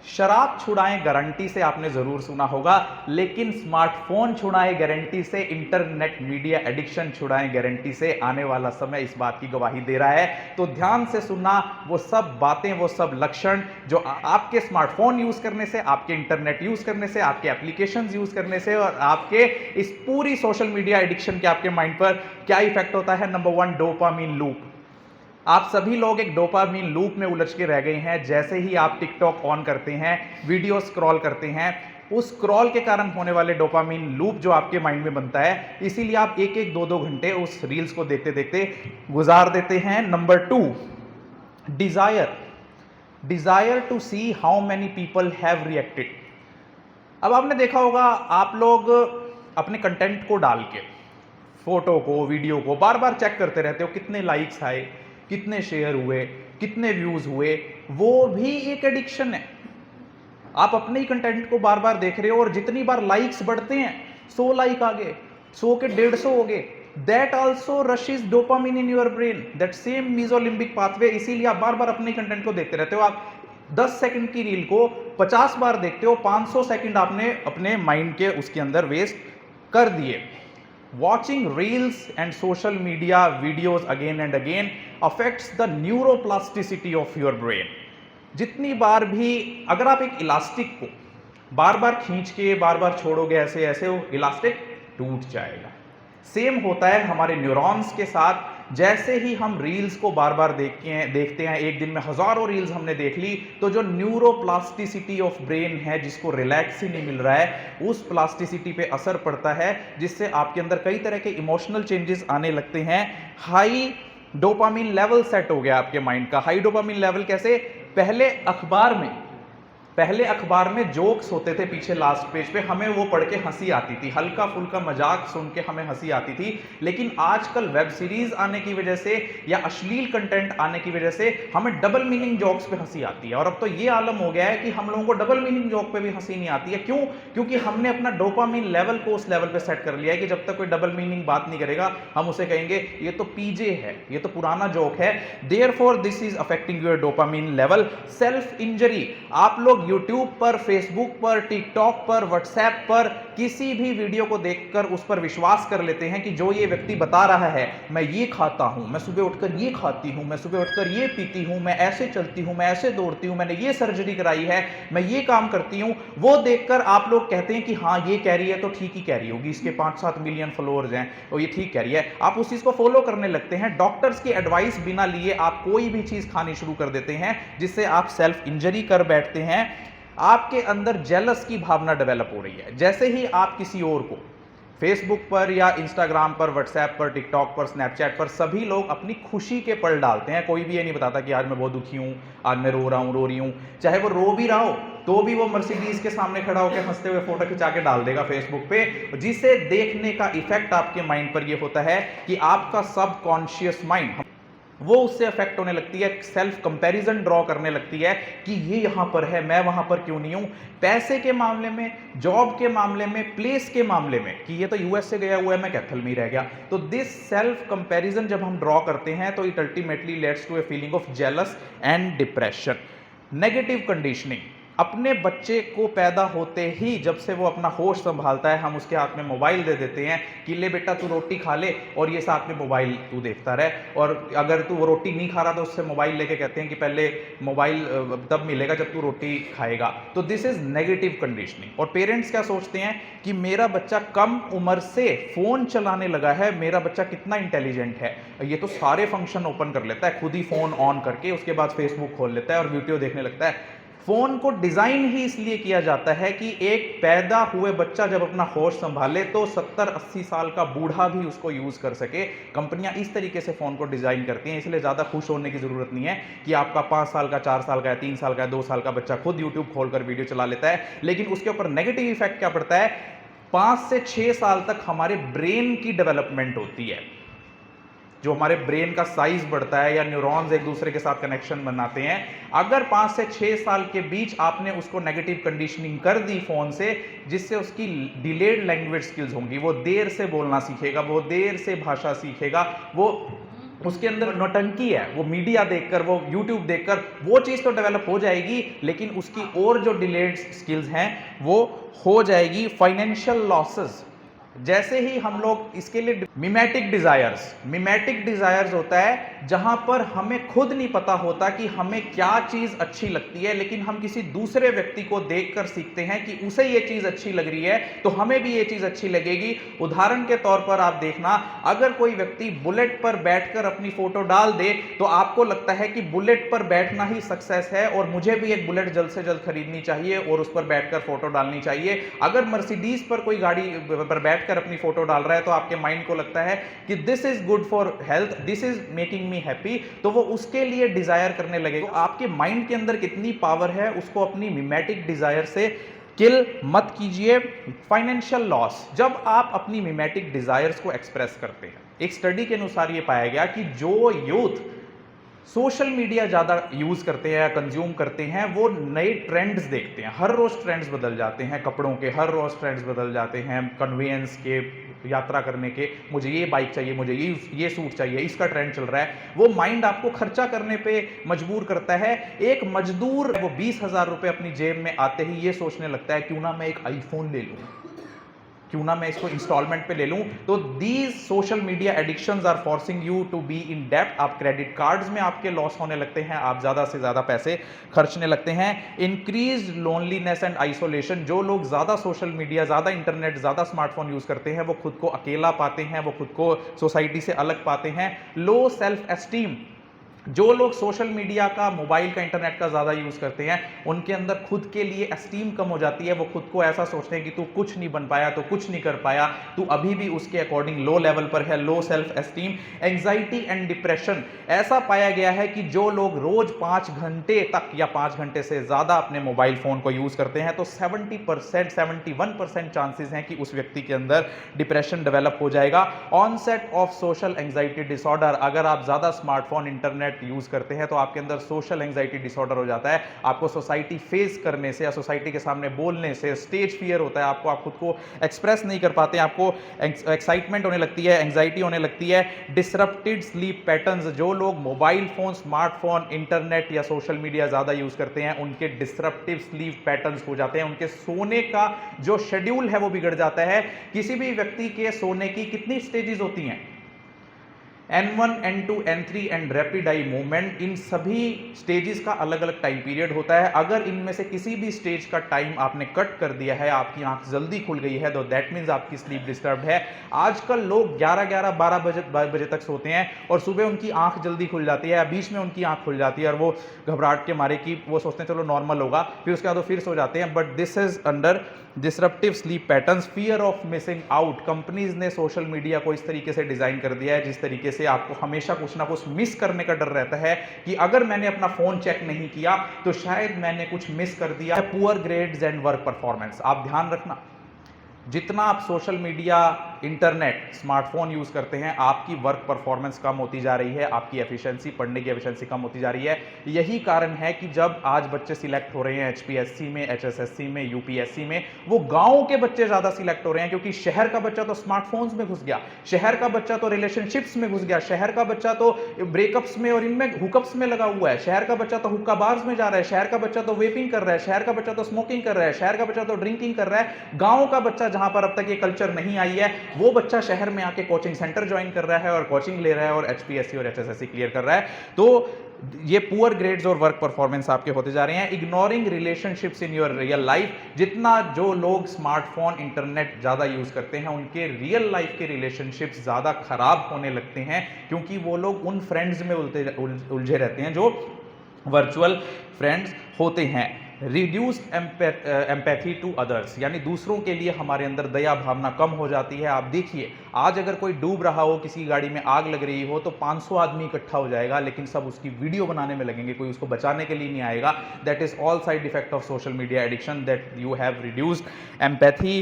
शराब छुड़ाएं गारंटी से आपने जरूर सुना होगा, लेकिन स्मार्टफोन छुड़ाएं गारंटी से, इंटरनेट मीडिया एडिक्शन छुड़ाएं गारंटी से, आने वाला समय इस बात की गवाही दे रहा है। तो ध्यान से सुनना, वो सब बातें, वो सब लक्षण जो आपके स्मार्टफोन यूज करने से, आपके इंटरनेट यूज करने से, आपके एप्लीकेशंस यूज करने से और आपके इस पूरी सोशल मीडिया एडिक्शन के आपके माइंड पर क्या इफेक्ट होता है। Number 1, dopamine loop. आप सभी लोग एक डोपामीन लूप में उलझ के रह गए हैं। जैसे ही आप टिकटॉक ऑन करते हैं, वीडियो स्क्रॉल करते हैं, उस स्क्रॉल के कारण होने वाले डोपामीन लूप जो आपके माइंड में बनता है, इसीलिए आप एक एक दो दो घंटे उस रील्स को देखते देखते गुजार देते हैं। Number 2, desire to see how many people have reacted. अब आपने देखा होगा, आप लोग अपने कंटेंट को डाल के, फोटो को, वीडियो को बार बार चेक करते रहते हो, कितने लाइक्स आए, कितने शेयर हुए, कितने व्यूज हुए। वो भी एक एडिक्शन है। आप अपने ही कंटेंट को बार बार देख रहे हो और जितनी बार लाइक्स बढ़ते हैं, 100 लाइक आ गए, 100 के 150 हो गए, that also rashes dopamine in your brain, that same mesolimbic pathway. इसीलिए आप बार बार अपने कंटेंट को देखते रहते हो। आप 10 सेकंड की रील को 50 बार देखते हो, 500 सेकंड आपने अपने माइंड के उसके अंदर वेस्ट कर दिए। Watching reels and social media videos again and again affects the neuroplasticity of your brain. जितनी बार भी अगर आप एक इलास्टिक को बार बार खींच के बार बार छोड़ोगे ऐसे ऐसे, वो इलास्टिक टूट जाएगा। सेम होता है हमारे न्यूरॉन्स के साथ। जैसे ही हम रील्स को बार बार देखते हैं, एक दिन में हजारों रील्स हमने देख ली, तो जो न्यूरोप्लास्टिसिटी ऑफ ब्रेन है, जिसको रिलैक्स ही नहीं मिल रहा है, उस प्लास्टिसिटी पे असर पड़ता है, जिससे आपके अंदर कई तरह के इमोशनल चेंजेस आने लगते हैं। हाई डोपामिन लेवल सेट हो गया आपके माइंड का। हाई डोपामिन लेवल कैसे? पहले अखबार में जोक्स होते थे पीछे लास्ट पेज पे, हमें वो पढ़ के हंसी आती थी, हल्का फुल्का मजाक सुन के हमें हंसी आती थी। लेकिन आजकल वेब सीरीज आने की वजह से या अश्लील कंटेंट आने की वजह से हमें डबल मीनिंग जोक्स पे हंसी आती है। और अब तो ये आलम हो गया है कि हम लोगों को डबल मीनिंग जोक पे भी हंसी नहीं आती है। क्यों? क्योंकि हमने अपना डोपामिन लेवल को उस लेवल पे सेट कर लिया है कि जब तक कोई डबल मीनिंग बात नहीं करेगा, हम उसे कहेंगे ये तो पीजे है, ये तो पुराना जोक है। Therefore this is affecting your dopamine level. Self injury. आप लोग यूट्यूब पर, फेसबुक पर, टिकटॉक पर, व्हाट्सएप पर किसी भी वीडियो को देखकर उस पर विश्वास कर लेते हैं कि जो ये व्यक्ति बता रहा है, मैं ये खाता हूं, मैं सुबह उठकर ये खाती हूं, मैं सुबह उठकर ये पीती हूं, मैं ऐसे चलती हूं, मैं ऐसे दौड़ती हूं, मैंने ये सर्जरी कराई है, मैं ये काम करती हूं, वो देखकर आप लोग कहते हैं कि हाँ ये कह रही है तो ठीक ही कह रही होगी, इसके 5-7 मिलियन फॉलोअर्स हैं और ये ठीक कह रही है। आप उस चीज को फॉलो करने लगते हैं। डॉक्टर्स की एडवाइस बिना लिए आप कोई भी चीज खानी शुरू कर देते हैं, जिससे आप सेल्फ इंजरी कर बैठते हैं। आपके अंदर जेलस की भावना डेवलप हो रही है। जैसे ही आप किसी और को फेसबुक पर या इंस्टाग्राम पर, व्हाट्सएप पर, टिकटॉक पर, स्नैपचैट पर, सभी लोग अपनी खुशी के पल डालते हैं। कोई भी ये नहीं बताता कि आज मैं बहुत दुखी हूं, आज मैं रो रहा हूं, रो रही हूं। चाहे वो रो भी रहा हो तो भी वो मर्सिडीज के सामने खड़ा होकर हंसते हुए फोटो खिंचा के डाल देगा फेसबुक पे, जिसे देखने का इफेक्ट आपके माइंड पर ये होता है कि आपका सबकॉन्शियस माइंड वो उससे अफेक्ट होने लगती है, सेल्फ कंपैरिजन ड्रॉ करने लगती है कि ये यहां पर है, मैं वहां पर क्यों नहीं हूं। पैसे के मामले में, जॉब के मामले में, प्लेस के मामले में कि ये तो यूएस से गया हुआ है, मैं कैथल में ही रह गया। तो दिस सेल्फ कंपैरिजन जब हम ड्रॉ करते हैं तो it ultimately leads to a feeling of jealous and depression. Negative conditioning. अपने बच्चे को पैदा होते ही जब से वो अपना होश संभालता है, हम उसके हाथ में मोबाइल दे देते हैं कि ले बेटा तू रोटी खा ले और ये साथ में मोबाइल तू देखता रहे। और अगर तू वो रोटी नहीं खा रहा तो उससे मोबाइल लेके कहते हैं कि पहले मोबाइल तब मिलेगा जब तू रोटी खाएगा। तो दिस इज नेगेटिव कंडीशनिंग। और पेरेंट्स क्या सोचते हैं कि मेरा बच्चा कम उम्र से फोन चलाने लगा है, मेरा बच्चा कितना इंटेलिजेंट है, ये तो सारे फंक्शन ओपन कर लेता है खुद ही फोन ऑन करके, उसके बाद फेसबुक खोल लेता है और वीडियो देखने लगता है। फोन को डिजाइन ही इसलिए किया जाता है कि एक पैदा हुए बच्चा जब अपना होश संभाले तो 70-80 साल का बूढ़ा भी उसको यूज कर सके। कंपनियां इस तरीके से फोन को डिजाइन करती हैं, इसलिए ज्यादा खुश होने की जरूरत नहीं है कि आपका 5 साल का, 4 साल का, 3 साल का, 2 साल का बच्चा खुद यूट्यूब खोलकर वीडियो चला लेता है। लेकिन उसके ऊपर नेगेटिव इफेक्ट क्या पड़ता है? 5 से 6 साल तक हमारे ब्रेन की डेवलपमेंट होती है, जो हमारे ब्रेन का साइज बढ़ता है या न्यूरॉन्स एक दूसरे के साथ कनेक्शन बनाते हैं। अगर 5 से 6 साल के बीच आपने उसको नेगेटिव कंडीशनिंग कर दी फोन से, जिससे उसकी डिलेड लैंग्वेज स्किल्स होंगी, वो देर से बोलना सीखेगा, वो देर से भाषा सीखेगा, वो उसके अंदर नौटंकी है, वो मीडिया देखकर, वो यूट्यूब देखकर, वो चीज़ तो डेवलप हो जाएगी, लेकिन उसकी और जो डिलेड स्किल्स हैं वो हो जाएगी फाइनेंशियल लॉसेस। जैसे ही हम लोग इसके लिए मिमेटिक डिजायर्स होता है जहां पर हमें खुद नहीं पता होता कि हमें क्या चीज अच्छी लगती है, लेकिन हम किसी दूसरे व्यक्ति को देखकर सीखते हैं कि उसे ये चीज अच्छी लग रही है तो हमें भी ये चीज अच्छी लगेगी। उदाहरण के तौर पर आप देखना, अगर कोई व्यक्ति बुलेट पर बैठकर अपनी फोटो डाल दे तो आपको लगता है कि बुलेट पर बैठना ही सक्सेस है और मुझे भी एक बुलेट जल्द से जल्द खरीदनी चाहिए और उस पर बैठकर फोटो डालनी चाहिए। अगर मर्सिडीज पर कोई गाड़ी पर बैठ कर अपनी फोटो डाल रहा है तो आपके माइंड को लगता है कि this is good for health, this is making me happy, तो वो उसके लिए डिजायर करने लगेगा। तो आपके माइंड के अंदर कितनी पावर है उसको अपनी मिमेटिक डिजायर से किल मत कीजिए। फाइनेंशियल लॉस, जब आप अपनी मिमेटिक डिजायर्स को एक्सप्रेस करते हैं, एक स्टडी के अनुसार यह पाया गया कि जो यूथ सोशल मीडिया ज़्यादा यूज़ करते हैं या कंज्यूम करते हैं वो नए ट्रेंड्स देखते हैं। हर रोज़ ट्रेंड्स बदल जाते हैं, कपड़ों के हर रोज़ ट्रेंड्स बदल जाते हैं, कन्वेंस के, यात्रा करने के, मुझे ये बाइक चाहिए, मुझे ये सूट चाहिए, इसका ट्रेंड चल रहा है। वो माइंड आपको खर्चा करने पे मजबूर करता है। एक मजदूर वो 20,000 रुपये अपनी जेब में आते ही ये सोचने लगता है क्यों ना मैं एक आईफोन ले लूँ, क्यों ना मैं इसको इंस्टॉलमेंट पे ले लूं। तो these social media addictions are forcing you to be in डेप्ट। आप क्रेडिट कार्ड्स में आपके लॉस होने लगते हैं, आप ज्यादा से ज्यादा पैसे खर्चने लगते हैं। इंक्रीज लोनलीनेस एंड आइसोलेशन, जो लोग ज्यादा सोशल मीडिया, ज्यादा इंटरनेट, ज्यादा स्मार्टफोन यूज करते हैं वो खुद को अकेला पाते हैं, वो खुद को सोसाइटी से अलग पाते हैं। लो सेल्फ एस्टीम, जो लोग सोशल मीडिया का, मोबाइल का, इंटरनेट का ज़्यादा यूज़ करते हैं उनके अंदर खुद के लिए एस्टीम कम हो जाती है। वो खुद को ऐसा सोचते हैं कि तू कुछ नहीं बन पाया, तो कुछ नहीं कर पाया, तू अभी भी उसके अकॉर्डिंग लो लेवल पर है, low self esteem. Anxiety and depression, ऐसा पाया गया है कि जो लोग रोज 5 घंटे तक या 5 घंटे से ज़्यादा अपने मोबाइल फ़ोन को यूज़ करते हैं तो 70%, 71% चांसेस हैं कि उस व्यक्ति के अंदर डिप्रेशन डेवलप हो जाएगा। Onset of social anxiety disorder, अगर आप ज़्यादा स्मार्टफोन, इंटरनेट यूज करते हैं तो आपके अंदर सोशल एंग्जाइटी डिसऑर्डर हो जाता है। आपको सोसाइटी फेस करने से या सोसाइटी के सामने बोलने से स्टेज फियर होता है, आपको, आप खुद को एक्सप्रेस नहीं कर पाते, आपको एक्साइटमेंट होने लगती है, एंग्जाइटी होने लगती है। डिसरप्टेड स्लीप पैटर्न्स, जो लोग मोबाइल फोन, स्मार्टफोन, इंटरनेट या सोशल मीडिया ज्यादा यूज करते हैं उनके डिसरप्टिव स्लीप पैटर्न्स हो जाते हैं, उनके सोने का जो शेड्यूल है वो बिगड़ जाता है। किसी भी व्यक्ति के सोने की कितनी स्टेजेस होती हैं? N1, N2, N3 and rapid eye movement, इन सभी स्टेजेस का अलग अलग टाइम पीरियड होता है। अगर इनमें से किसी भी स्टेज का टाइम आपने कट कर दिया है, आपकी आंख जल्दी खुल गई है, तो दैट मीन्स आपकी स्लीप डिस्टर्ब है। आजकल लोग 11-12 बजे तक सोते हैं और सुबह उनकी आंख जल्दी खुल जाती है, बीच में उनकी आंख खुल जाती है और वो घबराहट के मारे कि वो सोचते हैं चलो नॉर्मल होगा, फिर उसके बाद वो फिर सो जाते हैं। But this is under disruptive sleep patterns. Fear of missing out, companies ने सोशल मीडिया को इस तरीके से डिजाइन कर दिया है जिस तरीके से आपको हमेशा कुछ ना कुछ मिस करने का डर रहता है कि अगर मैंने अपना फोन चेक नहीं किया तो शायद मैंने कुछ मिस कर दिया। Poor grades and work performance, आप ध्यान रखना, जितना आप social media, internet, smartphone use करते हैं आपकी वर्क परफॉर्मेंस कम होती जा रही है, आपकी एफिशिएंसी, पढ़ने की एफिशिएंसी कम होती जा रही है। यही कारण है कि जब आज बच्चे सिलेक्ट हो रहे हैं एचपीएससी में, एचएसएससी में, यूपीएससी में, वो गांव के बच्चे ज्यादा सिलेक्ट हो रहे हैं, क्योंकि शहर का बच्चा तो स्मार्टफोन्स में घुस गया, शहर का बच्चा तो रिलेशनशिप्स में घुस गया, शहर का बच्चा तो ब्रेकअप्स में और इनमें हुकअप्स में लगा हुआ है, शहर का बच्चा तो हुक्का बार्स में जा रहा है, शहर का बच्चा तो वेपिंग कर रहा है, शहर का बच्चा तो स्मोकिंग कर रहा है, शहर का बच्चा तो ड्रिंकिंग कर रहा है। गांव का बच्चा जहां पर अब तक ये कल्चर नहीं आई है, वो बच्चा शहर में आके कोचिंग सेंटर ज्वाइन कर रहा है और कोचिंग ले रहा है और एचपीएससी और एचएसएससी क्लियर कर रहा है। तो ये पुअर ग्रेड्स और वर्क परफॉर्मेंस आपके होते जा रहे हैं। Ignoring relationships in your real life, जितना जो लोग स्मार्टफोन, इंटरनेट ज्यादा यूज करते हैं उनके रियल लाइफ के रिलेशनशिप्स ज्यादा खराब होने लगते हैं, क्योंकि वो लोग उन फ्रेंड्स में उलझे रहते हैं जो वर्चुअल फ्रेंड्स होते हैं। रिड्यूस्ड एम्पैथी टू अदर्स, यानी दूसरों के लिए हमारे अंदर दया भावना कम हो जाती है। आप देखिए, आज अगर कोई डूब रहा हो, किसी गाड़ी में आग लग रही हो, तो 500 आदमी इकट्ठा हो जाएगा, लेकिन सब उसकी वीडियो बनाने में लगेंगे, कोई उसको बचाने के लिए नहीं आएगा। That is all side effect of social media addiction, that you have reduced empathy.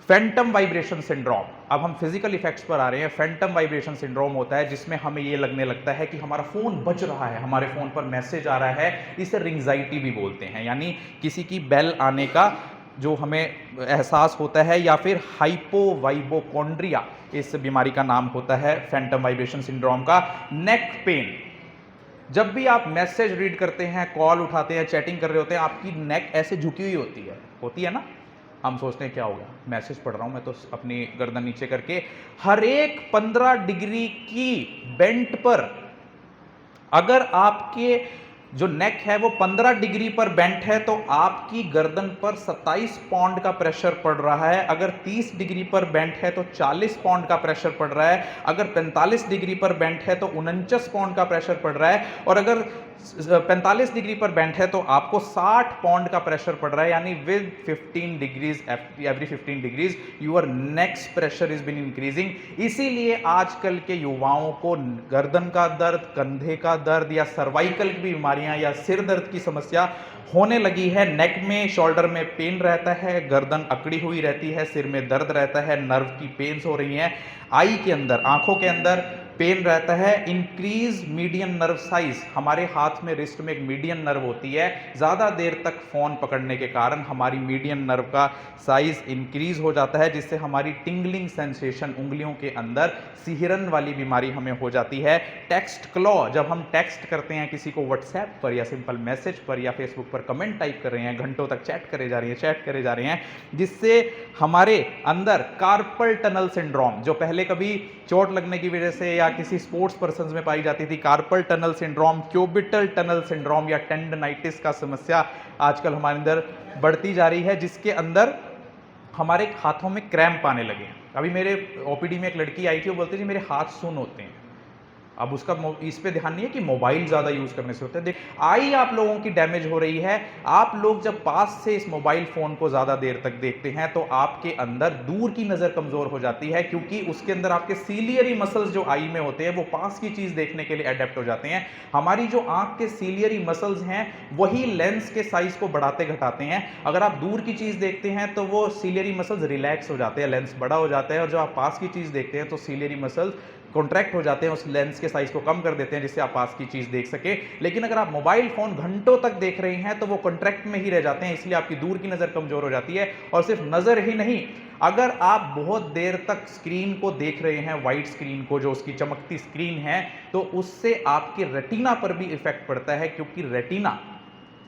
Phantom vibration syndrome, अब हम फिजिकल इफेक्ट्स पर आ रहे हैं। फैंटम वाइब्रेशन सिंड्रोम होता है जिसमें हमें ये लगने लगता है कि हमारा फोन बज रहा है, हमारे फोन पर मैसेज आ रहा है, इसे रिंग्जाइटी भी बोलते हैं, यानी किसी की बेल आने का जो हमें एहसास होता है, या फिर हाइपोवाइबोकॉन्ड्रिया इस बीमारी का नाम होता है, फैंटम वाइब्रेशन सिंड्रोम का। नेक पेन, जब भी आप मैसेज रीड करते हैं, कॉल उठाते हैं, चैटिंग कर रहे होते हैं, आपकी नेक ऐसे झुकी हुई होती है ना। हम सोचते हैं क्या हो गया, मैसेज पढ़ रहा हूं मैं तो अपनी गर्दन नीचे करके। हर एक 15 डिग्री की बेंट पर अगर आपके जो नेक है वो 15 डिग्री पर बेंट है तो आपकी गर्दन पर 27 पाउंड का प्रेशर पड़ रहा है। अगर 30 डिग्री पर बेंट है तो 40 पाउंड का प्रेशर पड़ रहा है। अगर 45 डिग्री पर बेंट है तो 49 पाउंड का प्रेशर पड़ रहा है। और अगर 45 डिग्री पर बेंट है तो आपको 60 पाउंड का प्रेशर पड़ रहा है। यानी with 15 degrees, every 15 degrees your neck's pressure is been increasing. इसीलिए आजकल के युवाओं को गर्दन का दर्द, कंधे का दर्द या सर्वाइकल की बीमारियां या सिर दर्द की समस्या होने लगी है। नेक में, शोल्डर में पेन रहता है, गर्दन अकड़ी हुई रहती है, सिर में दर्द रहता है, नर्व की पेन्स हो रही हैं, आई के अंदर, आंखों के अंदर पेन रहता है। इंक्रीज मीडियन नर्व साइज, हमारे हाथ में, रिस्ट में एक मीडियन नर्व होती है। ज़्यादा देर तक फ़ोन पकड़ने के कारण हमारी मीडियन नर्व का साइज इंक्रीज हो जाता है, जिससे हमारी टिंगलिंग सेंसेशन, उंगलियों के अंदर सिहरन वाली बीमारी हमें हो जाती है। टेक्स्ट क्लॉ, जब हम टेक्स्ट करते हैं किसी को व्हाट्सएप पर या सिंपल मैसेज पर या फेसबुक पर कमेंट टाइप कर रहे हैं, घंटों तक चैट करे जा रहे हैं, जिससे हमारे अंदर कार्पल टनल सिंड्रोम, जो पहले कभी चोट लगने की वजह से या किसी स्पोर्ट्स पर्सन में पाई जाती थी, carpal tunnel syndrome, cubital tunnel syndrome या टेंडनाइटिस का समस्या आजकल हमारे अंदर बढ़ती जा रही है, जिसके अंदर हमारे हाथों में क्रैम्प आने लगे हैं। अभी मेरे ओपीडी में एक लड़की आई थी, वो बोलती थी मेरे हाथ सुन्न होते हैं। अब उसका इस पे ध्यान नहीं है कि मोबाइल ज़्यादा यूज़ करने से होता है। आई आप लोगों की डैमेज हो रही है। आप लोग जब पास से इस मोबाइल फ़ोन को ज़्यादा देर तक देखते हैं तो आपके अंदर दूर की नज़र कमज़ोर हो जाती है, क्योंकि उसके अंदर आपके सीलियरी मसल्स जो आई में होते हैं वो पास की चीज़ देखने के लिए अडेप्ट हो जाते हैं। हमारी जो आँख के सीलियरी मसल्स हैं वही लेंस के साइज़ को बढ़ाते घटाते हैं। अगर आप दूर की चीज़ देखते हैं तो वो सीलियरी मसल्स रिलैक्स हो जाते हैं, लेंस बड़ा हो जाता है, और जब आप पास की चीज़ देखते हैं तो सीलियरी मसल्स कॉन्ट्रैक्ट हो जाते हैं, उस लेंस के साइज को कम कर देते हैं जिससे आप पास की चीज देख सके। लेकिन अगर आप मोबाइल फोन घंटों तक देख रहे हैं तो वो कॉन्ट्रैक्ट में ही रह जाते हैं, इसलिए आपकी दूर की नजर कमजोर हो जाती है। और सिर्फ नजर ही नहीं, अगर आप बहुत देर तक स्क्रीन को देख रहे हैं, वाइट स्क्रीन को, जो उसकी चमकती स्क्रीन है, तो उससे आपके रेटिना पर भी इफेक्ट पड़ता है, क्योंकि रेटिना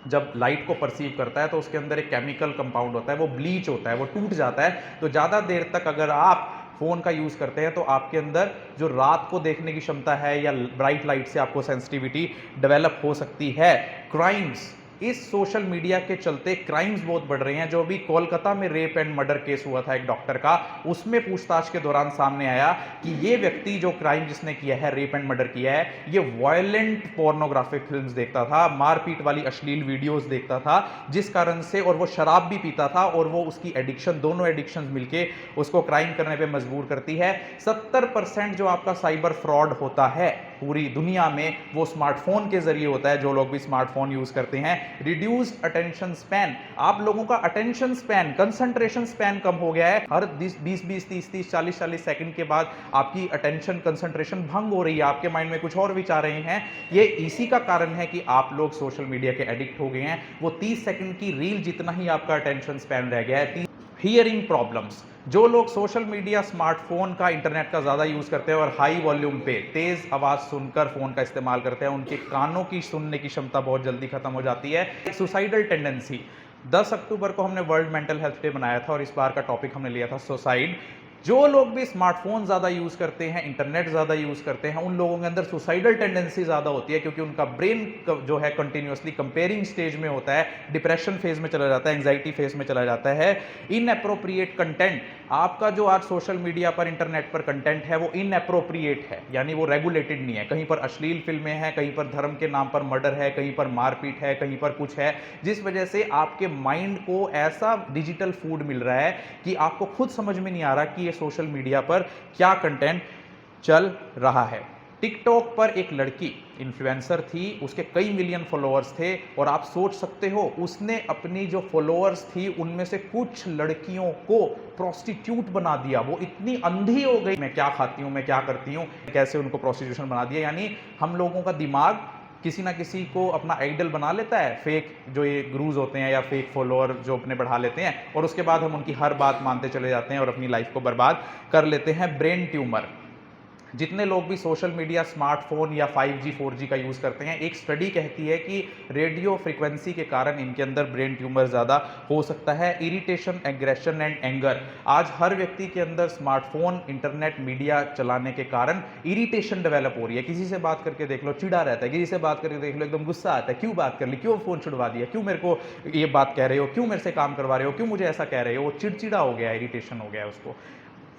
जब लाइट को परसीव करता है तो उसके अंदर एक केमिकल कंपाउंड होता है, वो ब्लीच होता है, वो टूट जाता है। तो ज़्यादा देर तक अगर आप फ़ोन का यूज़ करते हैं तो आपके अंदर जो रात को देखने की क्षमता है या ब्राइट लाइट से आपको सेंसिटिविटी डेवलप हो सकती है। क्राइम्स, इस सोशल मीडिया के चलते क्राइम्स बहुत बढ़ रहे हैं। जो अभी कोलकाता में रेप एंड मर्डर केस हुआ था एक डॉक्टर का, उसमें पूछताछ के दौरान सामने आया कि ये व्यक्ति जो क्राइम जिसने किया है, रेप एंड मर्डर किया है, ये वायलेंट पोर्नोग्राफिक फिल्म्स देखता था, मारपीट वाली अश्लील वीडियोस देखता था, जिस कारण से, और वो शराब भी पीता था, और वो उसकी एडिक्शन, दोनों एडिक्शन मिलके उसको क्राइम करने पे मजबूर करती है। 70% जो आपका साइबर फ्रॉड होता है पूरी दुनिया में वो स्मार्टफोन के जरिए होता है, जो लोग भी स्मार्टफोन यूज करते हैं। रिड्यूस्ड अटेंशन स्पैन, आप लोगों का अटेंशन स्पैन, कंसंट्रेशन स्पैन कम हो गया है। हर 20 30 40 सेकंड के बाद आपकी अटेंशन कंसंट्रेशन भंग हो रही है, आपके माइंड में कुछ और विचार रहे हैं। ये इसी का कारण है कि आप लोग सोशल मीडिया के एडिक्ट हो गए हैं। वो 30 सेकंड की रील जितना ही आपका अटेंशन स्पैन रह गया है। हियरिंग प्रॉब्लम्स, जो लोग सोशल मीडिया, स्मार्टफोन का, इंटरनेट का ज़्यादा यूज़ करते हैं और हाई वॉल्यूम पे तेज़ आवाज़ सुनकर फ़ोन का इस्तेमाल करते हैं, उनके कानों की सुनने की क्षमता बहुत जल्दी ख़त्म हो जाती है। सुसाइडल टेंडेंसी, 10 अक्टूबर को हमने वर्ल्ड मेंटल हेल्थ डे मनाया था और इस बार का टॉपिक हमने लिया था सुसाइड। जो लोग भी स्मार्टफोन ज़्यादा यूज़ करते हैं, इंटरनेट ज़्यादा यूज़ करते हैं, उन लोगों के अंदर सुसाइडल टेंडेंसी ज़्यादा होती है, क्योंकि उनका ब्रेन जो है कंटिन्यूसली कंपेयरिंग स्टेज में होता है, डिप्रेशन फेज में चला जाता है, एंजाइटी फेज में चला जाता है। इनएप्रोप्रिएट कंटेंट, आपका जो आज सोशल मीडिया पर, इंटरनेट पर कंटेंट है वो इनएप्रोप्रिएट है, यानी वो रेगुलेटेड नहीं है। कहीं पर अश्लील फिल्में हैं, कहीं पर धर्म के नाम पर मर्डर है, कहीं पर मारपीट है, कहीं पर कुछ है, जिस वजह से आपके माइंड को ऐसा डिजिटल फूड मिल रहा है कि आपको खुद समझ में नहीं आ रहा कि सोशल मीडिया पर क्या कंटेंट चल रहा है। टिकटॉक पर एक लड़की इन्फ्लुएंसर थी, उसके कई मिलियन फॉलोअर्स थे, और आप सोच सकते हो उसने अपनी जो फॉलोअर्स थी उनमें से कुछ लड़कियों को प्रोस्टिट्यूट बना दिया। वो इतनी अंधी हो गई, मैं क्या खाती हूँ, मैं क्या करती हूँ, कैसे उनको प्रोस्टिट्यूशन बना दिया। यानी हम लोगों का दिमाग किसी ना किसी को अपना आइडल बना लेता है, फेक जो ये गुरुज होते हैं या फेक फॉलोअर जो अपने बढ़ा लेते हैं, और उसके बाद हम उनकी हर बात मानते चले जाते हैं और अपनी लाइफ को बर्बाद कर लेते हैं। ब्रेन ट्यूमर, जितने लोग भी सोशल मीडिया, स्मार्टफोन या 5G 4G का यूज़ करते हैं, एक स्टडी कहती है कि रेडियो फ्रीक्वेंसी के कारण इनके अंदर ब्रेन ट्यूमर ज़्यादा हो सकता है। इरिटेशन, एग्रेशन एंड एंगर, आज हर व्यक्ति के अंदर स्मार्टफोन, इंटरनेट, मीडिया चलाने के कारण इरिटेशन डेवलप हो रही है। किसी से बात करके देख लो चिढ़ा रहता है, किसी से बात करके देख लो एकदम गुस्सा आता है, क्यों बात कर ली, क्यों फ़ोन छुड़वा दिया, क्यों मेरे को ये बात कह रहे हो, क्यों मेरे से काम करवा रहे हो, क्यों मुझे ऐसा कह रहे हो, वो चिड़चिड़ा हो गया, इरिटेशन हो गया उसको।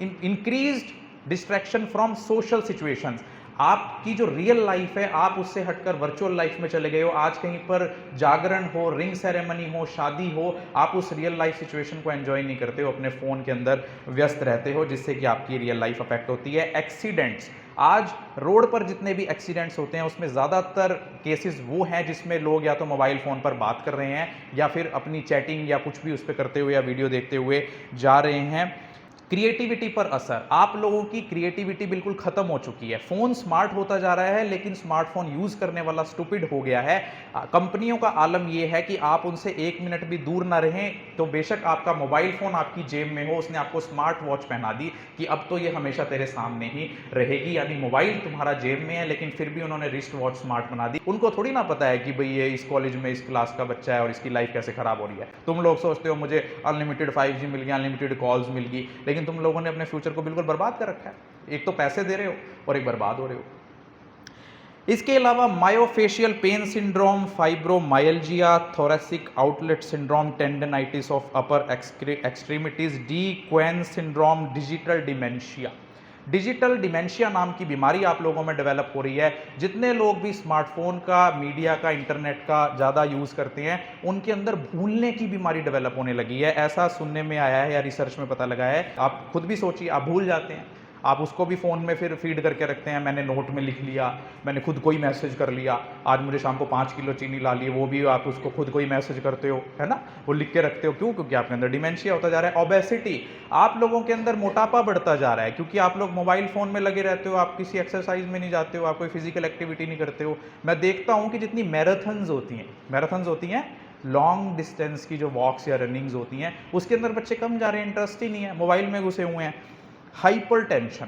Increased distraction from social situations, आपकी जो रियल लाइफ है आप उससे हटकर वर्चुअल लाइफ में चले गए हो। आज कहीं पर जागरण हो, रिंग सेरेमनी हो, शादी हो, आप उस रियल लाइफ सिचुएशन को एंजॉय नहीं करते हो, अपने फ़ोन के अंदर व्यस्त रहते हो, जिससे कि आपकी रियल लाइफ अफेक्ट होती है। एक्सीडेंट्स, आज रोड पर जितने भी एक्सीडेंट्स होते हैं उसमें ज़्यादातर केसेस वो हैं जिसमें लोग या तो मोबाइल फ़ोन पर बात कर रहे हैं या फिर अपनी चैटिंग या कुछ भी उस पर करते हुए या वीडियो देखते हुए जा रहे हैं। क्रिएटिविटी पर असर, आप लोगों की क्रिएटिविटी बिल्कुल खत्म हो चुकी है। फोन स्मार्ट होता जा रहा है लेकिन स्मार्टफोन यूज करने वाला स्टूपिड हो गया है। कंपनियों का आलम यह है कि आप उनसे 1 मिनट भी दूर ना रहें। तो बेशक आपका मोबाइल फोन आपकी जेब में हो, उसने आपको स्मार्ट वॉच पहना दी कि अब तो ये हमेशा तेरे सामने ही रहेगी, यानी मोबाइल तुम्हारा जेब में है लेकिन फिर भी उन्होंने रिस्ट वॉच स्मार्ट बना दी। उनको थोड़ी ना पता है कि भाई ये इस कॉलेज में इस क्लास का बच्चा है और इसकी लाइफ कैसे खराब हो रही है। तुम लोग सोचते हो मुझे अनलिमिटेड 5G मिल गया, अनलिमिटेड कॉल्स मिल गई, लेकिन तुम लोगों ने अपने फ्यूचर को बिल्कुल बर्बाद कर रखा है। एक तो पैसे दे रहे हो और एक बर्बाद हो रहे हो। इसके अलावा myofascial pain syndrome, fibromyalgia, thoracic outlet syndrome, tendinitis of upper extremities, De Quervain syndrome, digital dementia. Digital dementia नाम की बीमारी आप लोगों में डेवलप हो रही है। जितने लोग भी स्मार्टफोन का, मीडिया का, इंटरनेट का ज़्यादा यूज़ करते हैं उनके अंदर भूलने की बीमारी डेवलप होने लगी है। ऐसा सुनने में आया है या रिसर्च में पता लगा है। आप खुद भी सोचिए, आप भूल जाते हैं, आप उसको भी फ़ोन में फिर फीड करके रखते हैं। मैंने नोट में लिख लिया, मैंने खुद को ही मैसेज कर लिया, आज मुझे शाम को 5 किलो चीनी ला ली, वो भी आप उसको खुद को ही मैसेज करते हो, है ना, वो लिख के रखते हो। क्यों? क्योंकि आपके अंदर डिमेंशिया होता जा रहा है। ओबेसिटी, आप लोगों के अंदर मोटापा बढ़ता जा रहा है क्योंकि आप लोग मोबाइल फ़ोन में लगे रहते हो, आप किसी एक्सरसाइज में नहीं जाते हो, आप कोई फिजिकल एक्टिविटी नहीं करते हो। मैं देखता हूँ कि जितनी मैराथन्स होती हैं लॉन्ग डिस्टेंस की, जो वॉक्स या रनिंग्स होती हैं, उसके अंदर बच्चे कम जा रहे हैं, इंटरेस्ट ही नहीं है, मोबाइल में घुसे हुए हैं। हाइपरटेंशन,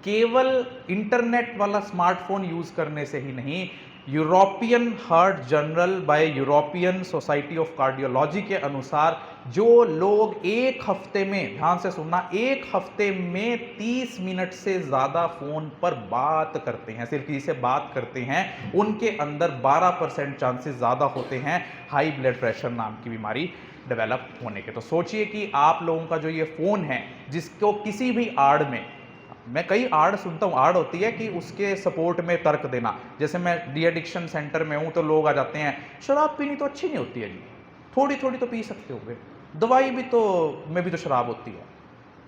केवल इंटरनेट वाला स्मार्टफोन यूज करने से ही नहीं, European heart journal bye European society of cardiology के अनुसार जो लोग एक हफ्ते में, ध्यान से सुनना, एक हफ्ते में 30 मिनट से ज्यादा फोन पर बात करते हैं, सिर्फ किसी से बात करते हैं, उनके अंदर 12% चांसेस ज्यादा होते हैं हाई ब्लड प्रेशर नाम की बीमारी डेवलप होने के। तो सोचिए कि आप लोगों का जो ये फोन है, जिसको किसी भी आड़ में, मैं कई आड़ सुनता हूँ, आड़ होती है कि उसके सपोर्ट में तर्क देना। जैसे मैं डी एडिक्शन सेंटर में हूँ तो लोग आ जाते हैं, शराब पीनी तो अच्छी नहीं होती है जी, थोड़ी थोड़ी तो पी सकते हो, दवाई भी तो में भी तो शराब होती है।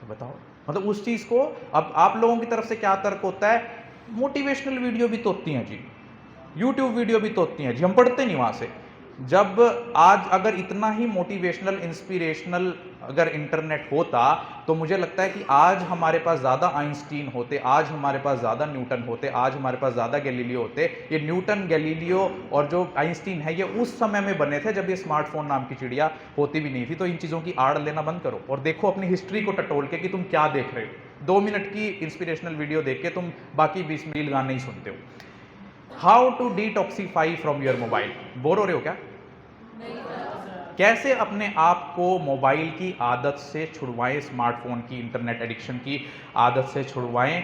तो बताओ, मतलब उस चीज़ को अब आप लोगों की तरफ से क्या तर्क होता है, मोटिवेशनल वीडियो भी तो होती हैं जी, यूट्यूब वीडियो भी तो होती हैं जी, हम पढ़ते नहीं वहाँ से। जब आज अगर इतना ही मोटिवेशनल, इंस्पिरेशनल अगर इंटरनेट होता तो मुझे लगता है कि आज हमारे पास ज़्यादा आइंस्टीन होते, आज हमारे पास ज़्यादा न्यूटन होते, आज हमारे पास ज़्यादा गैलीलियो होते। ये न्यूटन, गैलीलियो और जो आइंस्टीन है, ये उस समय में बने थे जब ये स्मार्टफोन नाम की चिड़िया होती भी नहीं थी। तो इन चीज़ों की आड़ लेना बंद करो और देखो अपनी हिस्ट्री को टटोल के कि तुम क्या देख रहे हो। 2 मिनट की इंस्पिरेशनल वीडियो देख के तुम बाकी 20 मिनट गाने ही सुनते हो। How to detoxify from your mobile, bore हो रहे हो क्या? कैसे अपने आप को मोबाइल की आदत से छुड़वाएं, स्मार्टफोन की, इंटरनेट एडिक्शन की आदत से छुड़वाएं।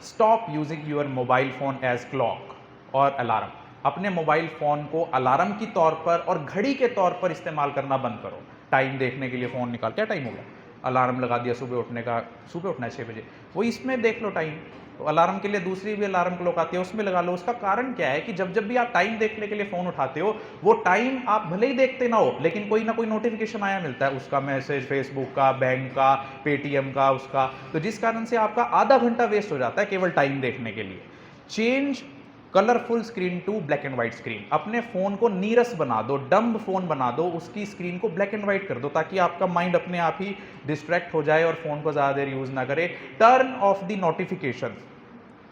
Stop using your mobile phone as clock और अलार्म। अपने मोबाइल फोन को अलार्म की तौर पर और घड़ी के तौर पर इस्तेमाल करना बंद करो। टाइम देखने के लिए फोन निकाल, क्या टाइम हो गया, अलार्म लगा दिया सुबह उठने का, सुबह उठना है 6 बजे, वो इसमें देख लो टाइम। तो अलार्म के लिए दूसरी भी अलार्म क्लॉक आती है, उसमें लगा लो। उसका कारण क्या है कि जब जब भी आप टाइम देखने के लिए फोन उठाते हो, वो टाइम आप भले ही देखते ना हो, लेकिन कोई ना कोई नोटिफिकेशन आया मिलता है, उसका मैसेज, फेसबुक का, बैंक का, पेटीएम का, उसका, तो जिस कारण से आपका आधा घंटा वेस्ट हो जाता है केवल टाइम देखने के लिए। Change colourful screen to black and white screen. अपने फोन को नीरस बना दो, डम्ब फोन बना दो, उसकी स्क्रीन को ब्लैक एंड व्हाइट कर दो ताकि आपका माइंड अपने आप ही डिस्ट्रैक्ट हो जाए और फोन को ज्यादा देर यूज ना करे। Turn off the notification.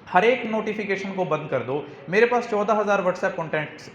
हर एक नोटिफिकेशन को बंद कर दो। मेरे पास 14,000 व्हाट्सएप